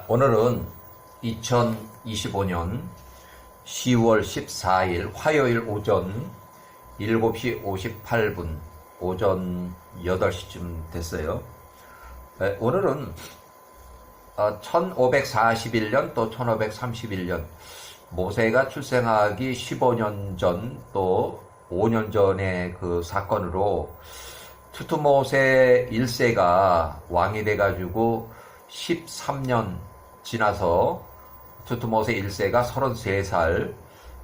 오늘은 2025년 10월 14일 화요일 오전 7시 58분, 오전 8시쯤 됐어요. 오늘은 1541년 또 1531년 모세가 출생하기 15년 전 또 5년 전의 그 사건으로 투트모세 1세가 왕이 돼가지고 13년 지나서 투트모세 1세가 33살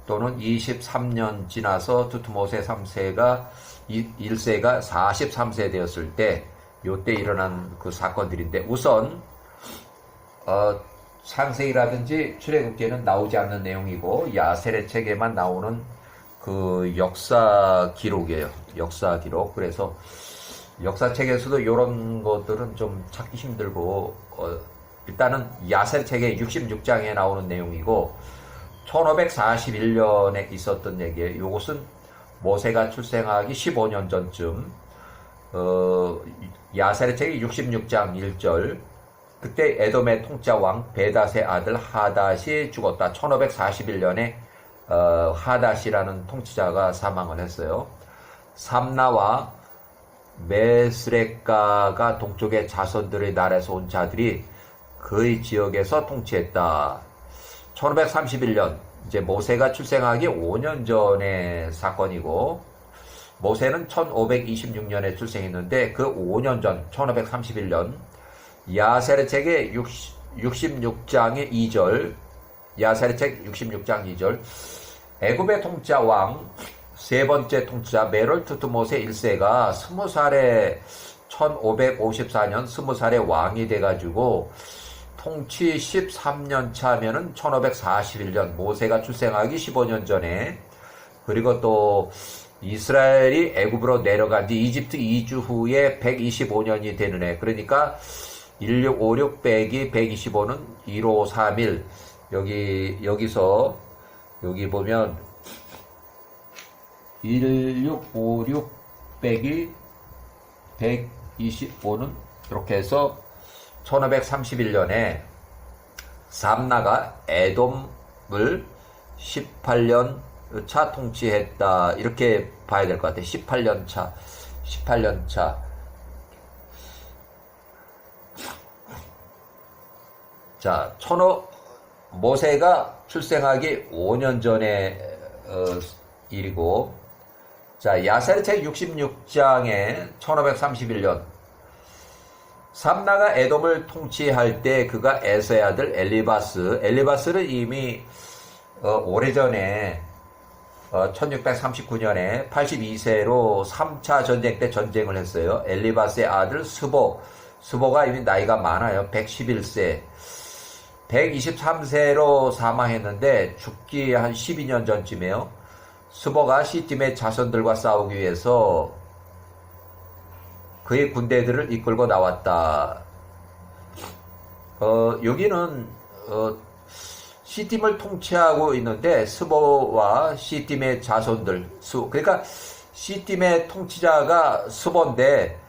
또는 23년 지나서 투트모세 3세가 1세가 43세 되었을 때 요때 일어난 그 사건들인데, 우선 창세기라든지 출애굽기에는 나오지 않는 내용이고 야셀의 책에만 나오는 그 역사 기록이에요. 역사 기록. 그래서 역사책에서도 이런 것들은 좀 찾기 힘들고, 일단은 야셀 책의 66장에 나오는 내용이고 1541년에 있었던 얘기예요. 이것은 모세가 출생하기 15년 전쯤, 야셀의 책이 66장 1절, 그때 에돔의 통치자왕 베닷의 아들 하닷이 죽었다. 1541년에 하닷이라는 통치자가 사망을 했어요. 삼나와 메스레카가 동쪽의 자손들의 나라에서 온 자들이 그의 지역에서 통치했다. 1531년, 이제 모세가 출생하기 5년 전의 사건이고, 모세는 1526년에 출생했는데 그 5년 전 1531년 야셀의 책의 66장의 2절, 야셀의 책 66장 2절, 애굽의 통치자 왕 세 번째 통치자 메롤 투트모세 1세가 20살에 1554년 20살에 왕이 돼가지고 통치 13년 차면은 1541년 모세가 출생하기 15년 전에, 그리고 또 이스라엘이 애굽으로 내려간 뒤 이집트 이주 후에 125년이 되는 해. 그러니까 1656 빼기 125는 1531. 여기서 여기 보면 1656 빼기 125는 이렇게 해서 1531년에 삼나가 에돔을 18년 차 통치했다. 이렇게 봐야 될 것 같아요. 18년 차. 자, 모세가 출생하기 5년 전의 일이고, 자, 야셀 책 66장에 1531년 삼나가 에돔을 통치할 때 그가 에서의 아들 엘리바스는 이미 오래전에 1639년에 82세로 3차 전쟁 때 전쟁을 했어요. 엘리바스의 아들 스보가 이미 나이가 많아요. 111세. 123세로 사망했는데 죽기 한 12년 전쯤이에요. 스보가 시팀의 자손들과 싸우기 위해서 그의 군대들을 이끌고 나왔다. 여기는 시팀을 통치하고 있는데 스보와 시팀의 자손들, 그러니까 시팀의 통치자가 스보인데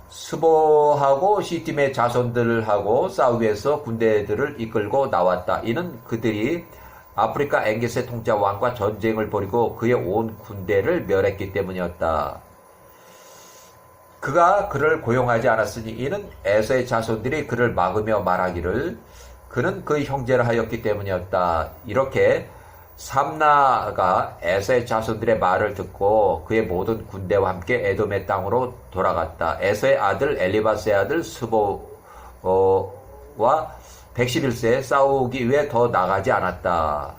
스보하고 시팀의 자손들하고 싸우기 위해서 군대들을 이끌고 나왔다. 이는 그들이 아프리카 엥게스의 통치자 왕과 전쟁을 벌이고 그의 온 군대를 멸했기 때문이었다. 그가 그를 고용하지 않았으니 이는 에서의 자손들이 그를 막으며 말하기를 그는 그의 형제를 하였기 때문이었다. 이렇게 삼나가 에서의 자손들의 말을 듣고 그의 모든 군대와 함께 에돔의 땅으로 돌아갔다. 에서의 아들 엘리바스의 아들 스보와 111세에 싸우기 위해 더 나가지 않았다.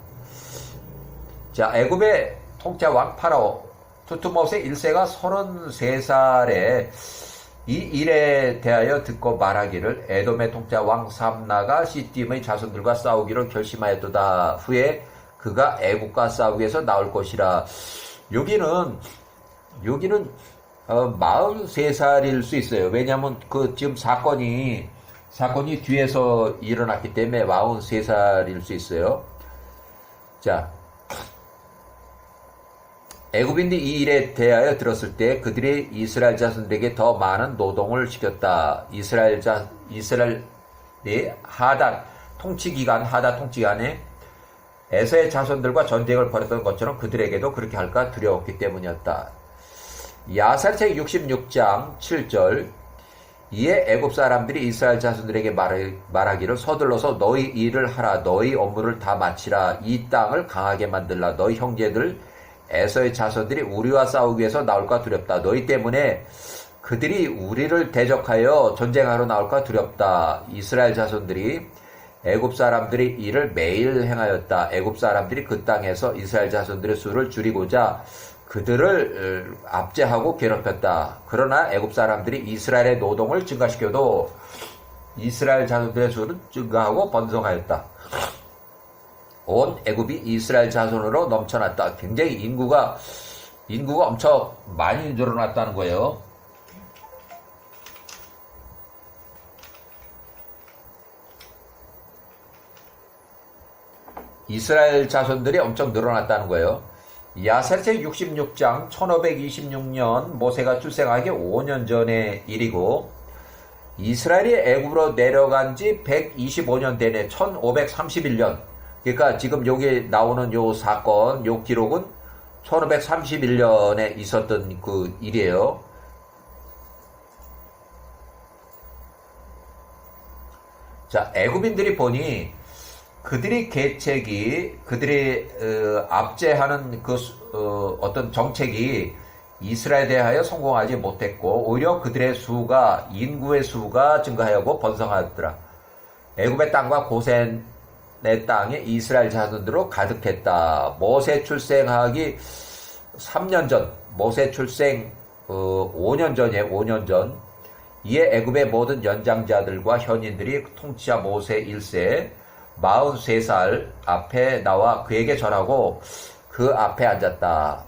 자, 애굽의 통치자 왕 파라오 투트모세 1세가 33살에 이 일에 대하여 듣고 말하기를 에돔의 통치자 왕 삼나가 시팀의 자손들과 싸우기로 결심하였도다. 후에 그가 애국과 싸우기 위해서 나올 것이라. 여기는 43살일 수 있어요. 왜냐하면 그 지금 사건이 뒤에서 일어났기 때문에 43살일 수 있어요. 자, 애굽인들이 이 일에 대하여 들었을 때 그들이 이스라엘 자손들에게 더 많은 노동을 시켰다. 이스라엘이 하다 통치기간에 에서의 자손들과 전쟁을 벌였던 것처럼 그들에게도 그렇게 할까 두려웠기 때문이었다. 야살책 66장 7절 이에 애굽 사람들이 이스라엘 자손들에게 말하기를 서둘러서 너희 일을 하라 너희 업무를 다 마치라 이 땅을 강하게 만들라 너희 형제들 에서의 자손들이 우리와 싸우기 위해서 나올까 두렵다. 너희 때문에 그들이 우리를 대적하여 전쟁하러 나올까 두렵다. 이스라엘 자손들이 애굽 사람들이 이를 매일 행하였다. 애굽 사람들이 그 땅에서 이스라엘 자손들의 수를 줄이고자 그들을 압제하고 괴롭혔다. 그러나 애굽 사람들이 이스라엘의 노동을 증가시켜도 이스라엘 자손들의 수는 증가하고 번성하였다. 온 애굽이 이스라엘 자손으로 넘쳐났다. 굉장히 인구가 엄청 많이 늘어났다는 거예요. 이스라엘 자손들이 엄청 늘어났다는 거예요. 야살책 66장 1526년 모세가 출생하기 5년 전의 일이고 이스라엘이 애굽으로 내려간 지 125년 되네. 1531년. 그러니까 지금 여기 나오는 요 사건, 요 기록은 1531년에 있었던 그 일이에요. 자, 애굽인들이 보니 그들이 압제하는 어떤 정책이 이스라엘에 대하여 성공하지 못했고 오히려 그들의 인구의 수가 증가하고 번성하였더라. 애굽의 땅과 고센의 땅에 이스라엘 자손들로 가득했다. 모세 출생하기 3년 전, 모세 출생 5년 전이에요. 5년 전. 이에 애굽의 모든 연장자들과 현인들이 통치자 모세 1세 43살 앞에 나와 그에게 절하고 그 앞에 앉았다.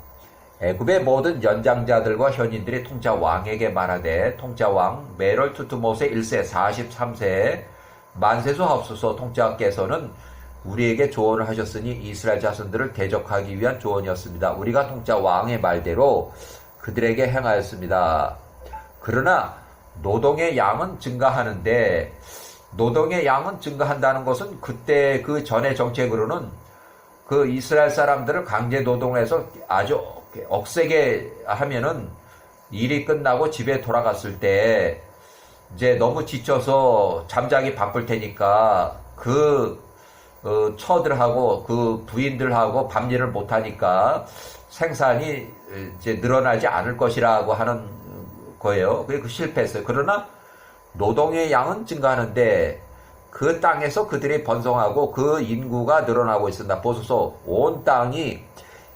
애굽의 모든 연장자들과 현인들이 통치자 왕에게 말하되 통치자 왕 메롤 투투모세 1세 43세에 만세수 하옵소서. 통치자께서는 우리에게 조언을 하셨으니 이스라엘 자손들을 대적하기 위한 조언이었습니다. 우리가 통치자 왕의 말대로 그들에게 행하였습니다. 그러나 노동의 양은 증가하는데 노동의 양은 증가한다는 것은 그때 그 전의 정책으로는 그 이스라엘 사람들을 강제 노동해서 아주 억세게 하면은 일이 끝나고 집에 돌아갔을 때 이제 너무 지쳐서 잠자기 바쁠 테니까 처들하고 그 부인들하고 밤일을 못하니까 생산이 이제 늘어나지 않을 것이라고 하는 거예요. 그래서 실패했어요. 그러나 노동의 양은 증가하는데 그 땅에서 그들이 번성하고 그 인구가 늘어나고 있습니다. 보소서 온 땅이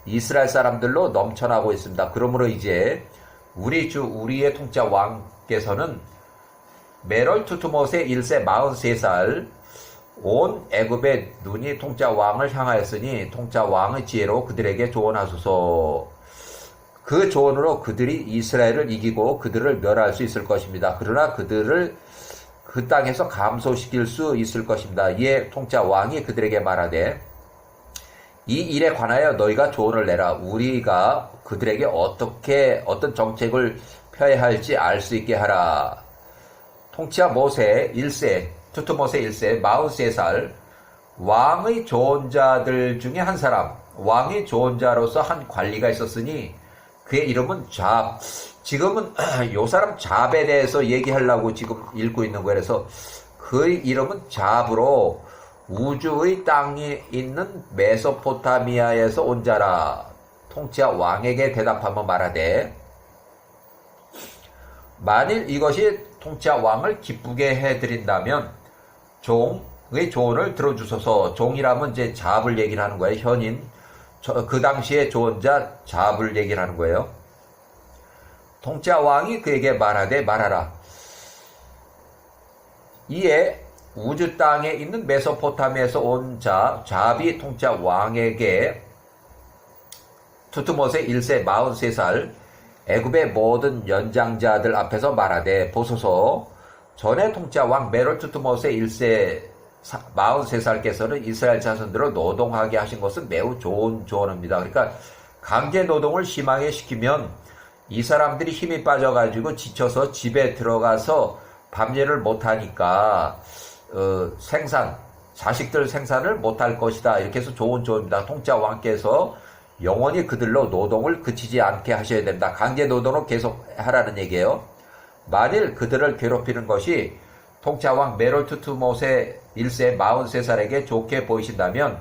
이스라엘 사람들로 넘쳐나고 있습니다. 그러므로 이제 우리의 통치자 왕께서는 메롤 투투모세 1세 43살 온 애굽의 눈이 통치자 왕을 향하였으니 통치자 왕의 지혜로 그들에게 조언하소서. 그 조언으로 그들이 이스라엘을 이기고 그들을 멸할 수 있을 것입니다. 그러나 그들을 그 땅에서 감소시킬 수 있을 것입니다. 이에 통치자 왕이 그들에게 말하되 이 일에 관하여 너희가 조언을 내라. 우리가 그들에게 어떤 정책을 펴야 할지 알 수 있게 하라. 통치자 모세 1세 투투모세 1세 43살 왕의 조언자들 중에 한 사람, 왕의 조언자로서 한 관리가 있었으니 그의 이름은 지금은 요 사람 잡에 대해서 얘기하려고 지금 읽고 있는 거예요. 그래서 그의 이름은 잡으로 우주의 땅이 있는 메소포타미아에서 온 자라. 통치자 왕에게 대답하며 말하되 만일 이것이 통치자 왕을 기쁘게 해드린다면 종의 조언을 들어주소서. 종이라면 이제 잡을 얘기를 하는 거예요. 현인. 그 당시에 조언자 잡을 얘기를 하는 거예요. 통치자 왕이 그에게 말하라. 이에 우주 땅에 있는 메소포타미아에서 온 잡이 통치자 왕에게 투투모세 1세 43살 애굽의 모든 연장자들 앞에서 말하되 보소서 전에 통치자 왕 메롤 투투모세 1세 43살께서는 이스라엘 자손들을 노동하게 하신 것은 매우 좋은 조언입니다. 그러니까 강제 노동을 심하게 시키면 이 사람들이 힘이 빠져가지고 지쳐서 집에 들어가서 밤일을 못하니까 자식들 생산을 못할 것이다. 이렇게 해서 좋은 조입니다. 통짜 왕께서 영원히 그들로 노동을 그치지 않게 하셔야 된다. 강제 노동을 계속 하라는 얘기예요. 만일 그들을 괴롭히는 것이 통짜 왕 메롤투투모세 1세 43살에게 좋게 보이신다면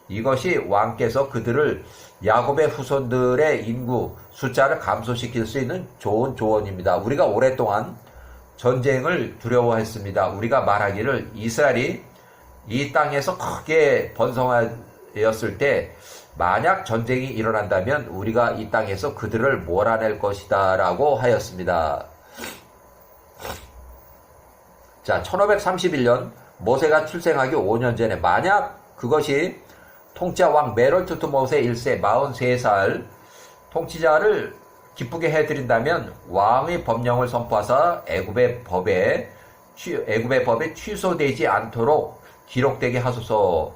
이것이 왕께서 그들을 야곱의 후손들의 인구 숫자를 감소시킬 수 있는 좋은 조언입니다. 우리가 오랫동안 전쟁을 두려워했습니다. 우리가 말하기를 이스라엘이 이 땅에서 크게 번성하였을 때 만약 전쟁이 일어난다면 우리가 이 땅에서 그들을 몰아낼 것이다 라고 하였습니다. 자, 1531년 모세가 출생하기 5년 전에 만약 그것이 통짜 왕 메롤투투모세 1세 43살 통치자를 기쁘게 해드린다면 왕의 법령을 선포하사 애굽의 법에 취소되지 않도록 기록되게 하소서.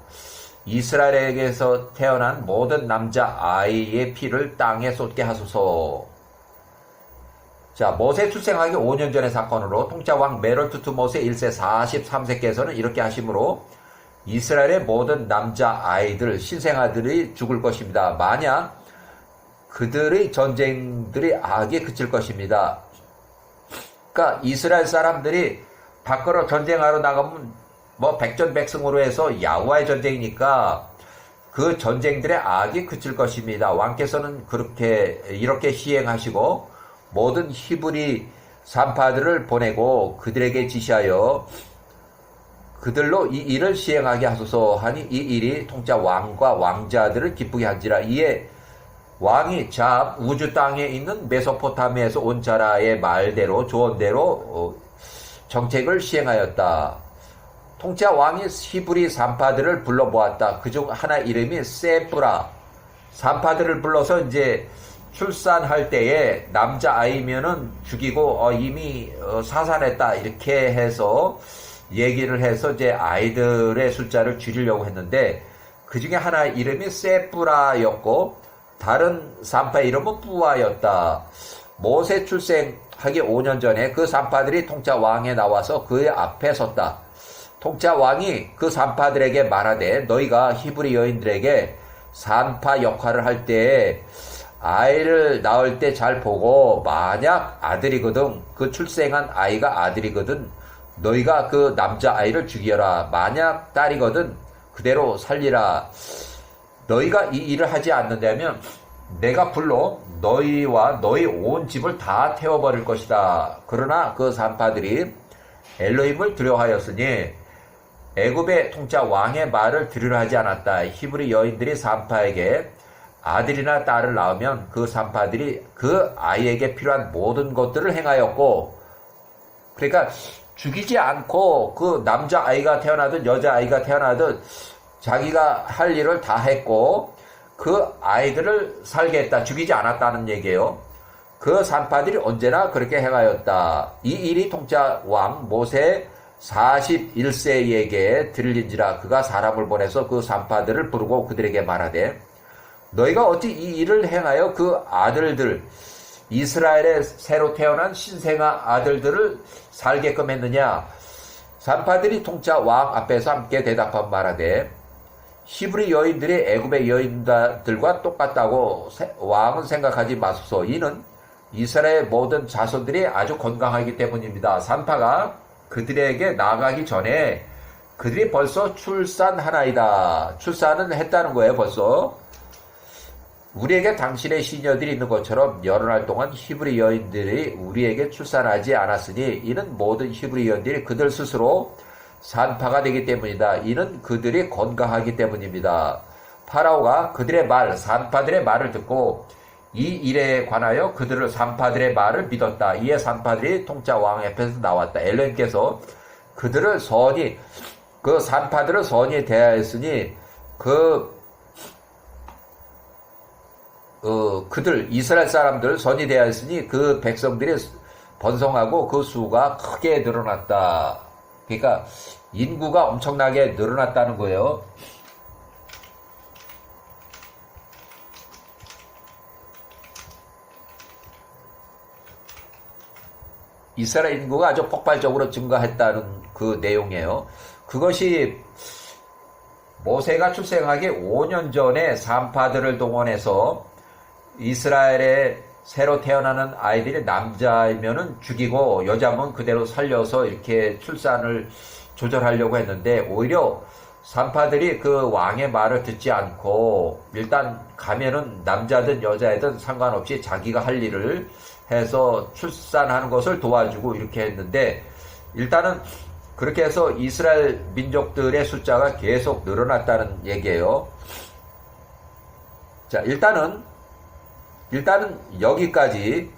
이스라엘에게서 태어난 모든 남자 아이의 피를 땅에 쏟게 하소서. 자, 모세 출생하기 5년 전의 사건으로 통짜 왕 메롤투투모세 1세 43세께서는 이렇게 하심으로 이스라엘의 모든 남자 아이들, 신생아들이 죽을 것입니다. 만약 그들의 전쟁들이 악에 그칠 것입니다. 그러니까 이스라엘 사람들이 밖으로 전쟁하러 나가면 뭐 백전백승으로 해서 야후와의 전쟁이니까 그 전쟁들의 악이 그칠 것입니다. 왕께서는 이렇게 시행하시고 모든 히브리 산파들을 보내고 그들에게 지시하여 그들로 이 일을 시행하게 하소서 하니 이 일이 통짜 왕과 왕자들을 기쁘게 한지라. 이에 왕이 우주 땅에 있는 메소포타미아에서 온 자라의 말대로 조언대로 정책을 시행하였다. 통짜 왕이 히브리 산파들을 불러보았다. 그중 하나 이름이 세프라. 산파들을 불러서 이제 출산할 때에 남자아이면은 죽이고 이미 사산했다 이렇게 해서 얘기를 해서 이제 아이들의 숫자를 줄이려고 했는데 그 중에 하나 이름이 세프라였고 다른 산파 이름은 뿌아였다. 모세 출생하기 5년 전에 그 산파들이 통짜 왕에 나와서 그의 앞에 섰다. 통짜 왕이 그 산파들에게 말하되 너희가 히브리 여인들에게 산파 역할을 할 때에 아이를 낳을 때 잘 보고 만약 아들이거든 그 출생한 아이가 아들이거든 너희가 그 남자아이를 죽여라. 만약 딸이거든 그대로 살리라. 너희가 이 일을 하지 않는다면 내가 불러 너희와 너희 온 집을 다 태워버릴 것이다. 그러나 그 산파들이 엘로힘을 두려워하였으니 애굽의 통짜 왕의 말을 들으려 하지 않았다. 히브리 여인들이 산파에게 아들이나 딸을 낳으면 그 산파들이 그 아이에게 필요한 모든 것들을 행하였고 그러니까 죽이지 않고 그 남자아이가 태어나든 여자아이가 태어나든 자기가 할 일을 다 했고 그 아이들을 살게 했다. 죽이지 않았다는 얘기예요. 그 산파들이 언제나 그렇게 행하였다. 이 일이 통짜 왕 모세 41세에게 들린지라. 그가 사람을 보내서 그 산파들을 부르고 그들에게 말하되 너희가 어찌 이 일을 행하여 그 아들들 이스라엘의 새로 태어난 신생아 아들들을 살게끔 했느냐. 산파들이 통짜 왕 앞에서 함께 대답한 말하되 히브리 여인들이 애굽의 여인들과 똑같다고 왕은 생각하지 마소서. 이는 이스라엘 모든 자손들이 아주 건강하기 때문입니다. 산파가 그들에게 나가기 전에 그들이 벌써 출산하나이다. 출산은 했다는 거예요. 벌써. 우리에게 당신의 시녀들이 있는 것처럼 여러 날 동안 히브리 여인들이 우리에게 출산하지 않았으니 이는 모든 히브리 여인들이 그들 스스로 산파가 되기 때문이다. 이는 그들이 건강하기 때문입니다. 파라오가 그들의 산파들의 말을 듣고 이 일에 관하여 그들을 산파들의 말을 믿었다. 이에 산파들이 통짜 왕 앞에서 나왔다. 엘로힘께서 그들을 그 산파들을 선히 대하였으니 그들 이스라엘 사람들 선이 되었으니 그 백성들이 번성하고 그 수가 크게 늘어났다. 그러니까 인구가 엄청나게 늘어났다는 거예요. 이스라엘 인구가 아주 폭발적으로 증가했다는 그 내용이에요. 그것이 모세가 출생하기 5년 전에 산파들을 동원해서 이스라엘에 새로 태어나는 아이들이 남자이면은 죽이고 여자면 그대로 살려서 이렇게 출산을 조절하려고 했는데, 오히려 산파들이 그 왕의 말을 듣지 않고 일단 가면은 남자든 여자든 상관없이 자기가 할 일을 해서 출산하는 것을 도와주고 이렇게 했는데, 일단은 그렇게 해서 이스라엘 민족들의 숫자가 계속 늘어났다는 얘기예요. 자, 일단은 여기까지